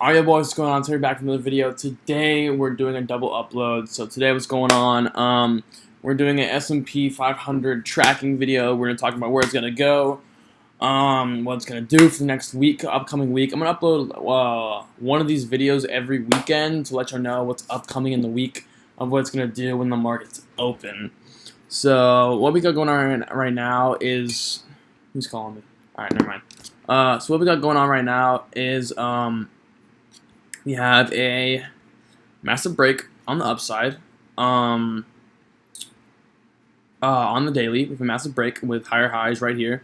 Alright, boys, what's going on? So we're back with another video. Today we're doing a double upload. So today what's going on? We're doing an S&P 500 tracking video. We're gonna talk about where it's gonna go, what it's gonna do for the next week, upcoming week. I'm gonna upload one of these videos every weekend to let you know what's upcoming in the week of what it's gonna do when the market's open. So what we got going on right now is who's calling me? All right, never mind. So what we got going on right now is we have a massive break on the upside. On the daily, we have a massive break with higher highs right here.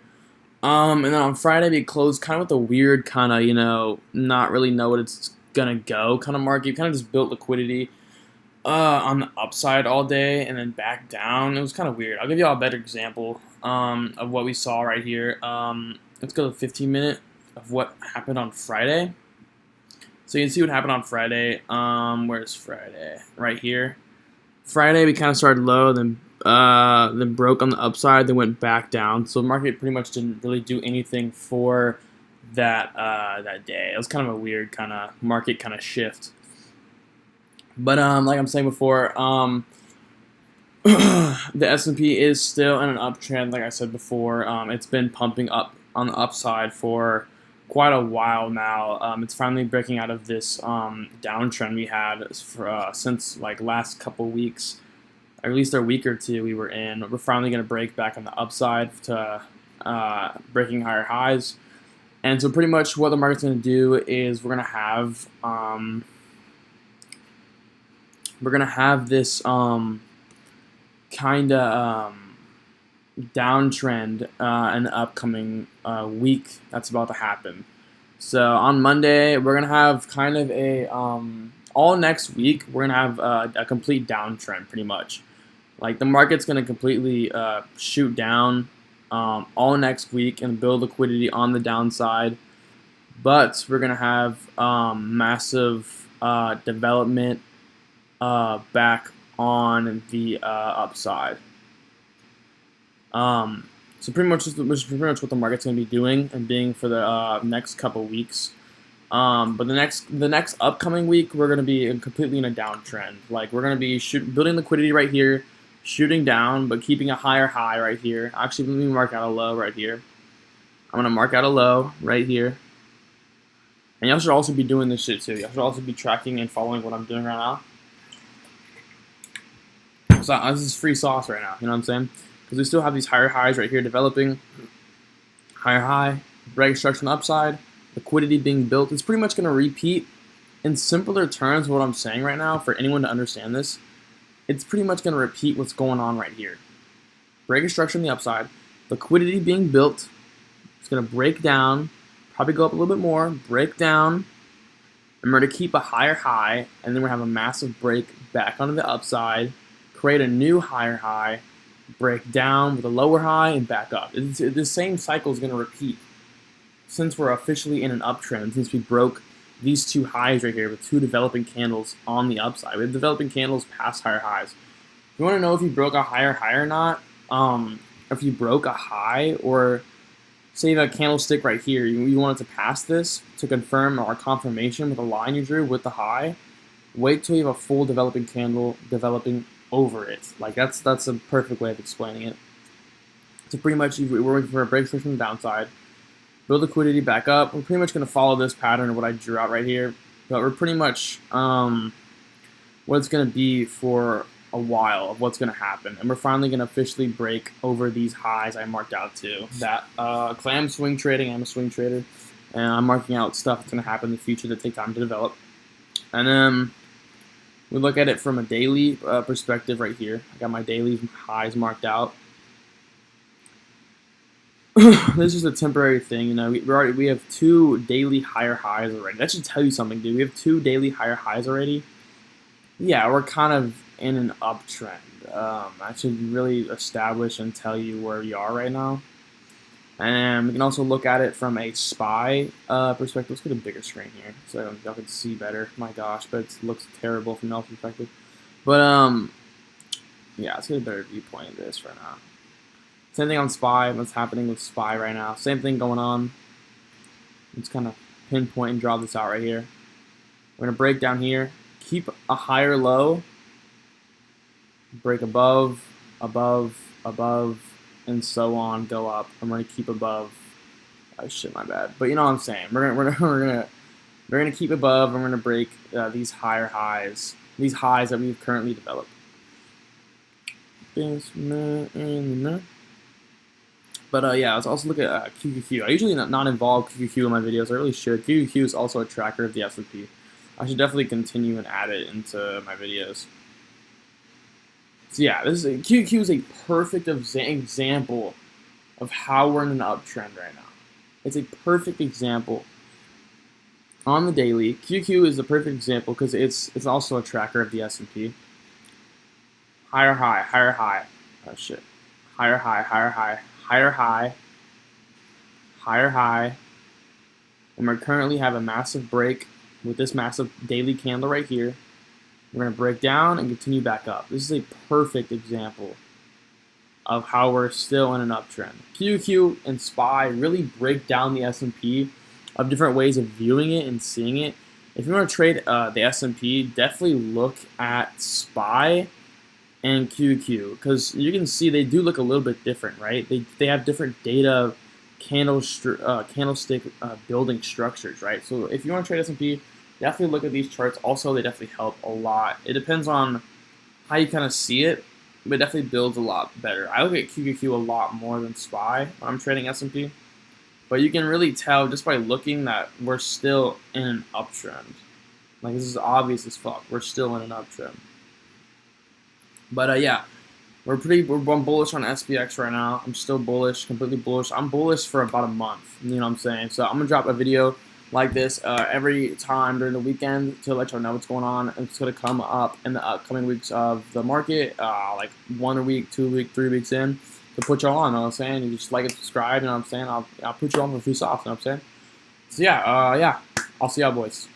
And then on Friday, we closed kind of with a weird kind of, not really know what it's gonna go kind of market. We kind of just built liquidity on the upside all day and then back down. It was kind of weird. I'll give you all a better example of what we saw right here. Let's go to 15-minute of what happened on Friday. So you can see what happened on Friday. Where's Friday? Right here. Friday we kind of started low, then broke on the upside, then went back down. So the market pretty much didn't really do anything for that that day. It was kind of a weird kind of market kind of shift. But like I'm saying before, the S&P is still in an uptrend. Like I said before, it's been pumping up on the upside for quite a while now. It's finally breaking out of this downtrend we had for, since like last couple weeks, or at least a week or two we were in. We're finally going to break back on the upside to breaking higher highs. And so pretty much what the market's going to do is we're going to have this kind of downtrend in the upcoming week that's about to happen. So on Monday we're gonna have kind of a all next week we're gonna have a complete downtrend pretty much. Like the market's gonna completely shoot down all next week and build liquidity on the downside, but we're gonna have massive development back on the upside. So pretty much what the market's going to be doing and being for the next couple weeks. But the next upcoming week we're going to be completely in a downtrend. Like we're going to be building liquidity right here, shooting down, but keeping a higher high right here. Actually, let me mark out a low right here. I'm going to mark out a low right here. And y'all should also be doing this shit too. Y'all should also be tracking and following what I'm doing right now. So this is free sauce right now. You know what I'm saying? Because we still have these higher highs right here developing. Higher high, break structure on the upside, liquidity being built. It's pretty much going to repeat in simpler terms what I'm saying right now for anyone to understand this. It's pretty much going to repeat what's going on right here. Break structure on the upside, liquidity being built. It's going to break down, probably go up a little bit more, break down, and we're going to keep a higher high, and then we're going to have a massive break back onto the upside, create a new higher high, break down with a lower high, and back up. The same cycle is going to repeat since we're officially in an uptrend, since we broke these two highs right here with two developing candles on the upside. We have developing candles past higher highs. If you want to know if you broke a higher high or not, if you broke a high, or say you have a candlestick right here, you want it to pass this to confirm or confirmation with a line you drew with the high, wait till you have a full developing candle developing over it. Like that's a perfect way of explaining it. So pretty much we're waiting for a breakthrough from the downside, build liquidity back up. We're pretty much going to follow this pattern of what I drew out right here, but we're pretty much what it's going to be for a while of what's going to happen, and we're finally going to officially break over these highs I marked out too. That because I am swing trading, I'm a swing trader, and I'm marking out stuff that's going to happen in the future that take time to develop. And then we look at it from a daily perspective right here. I got my daily highs marked out. This is a temporary thing, we have two daily higher highs already. That should tell you something, dude. We have two daily higher highs already. Yeah, we're kind of in an uptrend. That should really establish and tell you where we are right now. And we can also look at it from a SPY perspective. Let's get a bigger screen here so y'all can see better. My gosh, but it looks terrible from y'all's perspective. But yeah, let's get a better viewpoint of this right now. Same thing on SPY. What's happening with SPY right now? Same thing going on. Let's kind of pinpoint and draw this out right here. We're gonna break down here, keep a higher low, break above, above, above, and so on, go up. I'm gonna keep above. Oh shit, my bad. But you know what I'm saying. We're gonna keep above, and we're gonna break these higher highs, these highs that we've currently developed. But yeah, let's also look at QQQ. I usually not involve QQQ in my videos. I really should. QQQ is also a tracker of the S&P. I should definitely continue and add it into my videos. So yeah, QQQ is a perfect example of how we're in an uptrend right now. It's a perfect example. On the daily, QQ is a perfect example because it's also a tracker of the S&P. Higher high, higher high. Oh shit. Higher high, higher high, higher high, higher high. And we currently have a massive break with this massive daily candle right here. We're going to break down and continue back up. This is a perfect example of how we're still in an uptrend. QQ and SPY really break down the S&P of different ways of viewing it and seeing it. If you want to trade the S&P, definitely look at SPY and QQ because you can see they do look a little bit different, right? They have different data candlestick building structures, right? So if you want to trade S&P, definitely look at these charts. Also, they definitely help a lot. It depends on how you kind of see it, but it definitely builds a lot better. I look at QQQ a lot more than SPY when I'm trading S&P, but you can really tell just by looking that we're still in an uptrend. Like, this is obvious as fuck. We're still in an uptrend. But yeah, I'm bullish on SPX right now. I'm still bullish, completely bullish. I'm bullish for about a month. You know what I'm saying? So I'm gonna drop a video like this every time during the weekend to let y'all know what's going on. It's gonna come up in the upcoming weeks of the market, like 1 week, 2 week, 3 weeks in to put y'all on. You know what I'm saying? You just like and subscribe. You know what I'm saying? I'll put you on for free sauce. You know what I'm saying? So yeah, I'll see y'all boys.